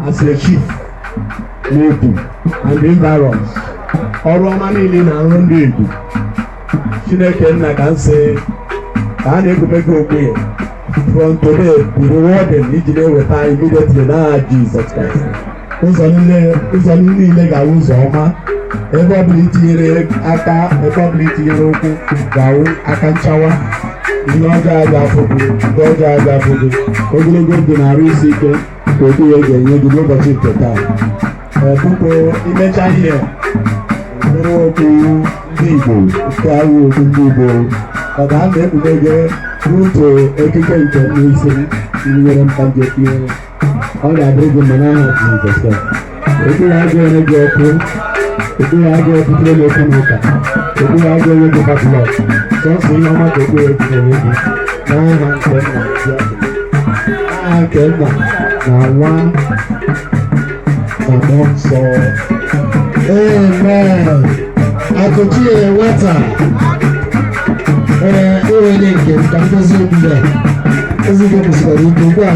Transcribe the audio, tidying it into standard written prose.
as a chief n'Edu and the environs. Ọrụ ọma niile na-arụ ndị Edu. Chineke nna ka nsị ka a na-egwumego okwe from today be rewarded iji na-eweta immediately na Jesus Christ. Ụzọ niile ga-awụ ụzọ ọma. Ebe ọbụla itinyere aka, ebe ọbụla itinyere ụkwụ ga-awụ aka nchawa. Ihe ọjọọ aga afọgbu, ndị ọjọọ aga afọgbu. Ogologo ndụ na-arụ isi ike ka okwu ya ga-enye gị n'ụbọchị nke taa. Tupu imecha ihe mkpụrụ okwu ndị Igbo nke awụ okwu ndị Igbo ọ ga a na-ekpughe gị n'otu ekike nke n'isi inyere mkpanje tinyere ọ ga-adịrị gị mma n'aha Jizọs. Ekpere agụ onye gị ọkụ, ekpere agụ ọtụtụ n'okwu n'ụka, ekpere agụ onye gị baklọt, sọsọ ihe ọma ka ekpere gị n'onwe gị n'aha nke Nna na Nwa na Mmụọ Nsọ. Amen. Akuchinyere Nwata. Onye nke m ka ndozi obi ya. Ezi gị kwụsịrị ike ugbu a.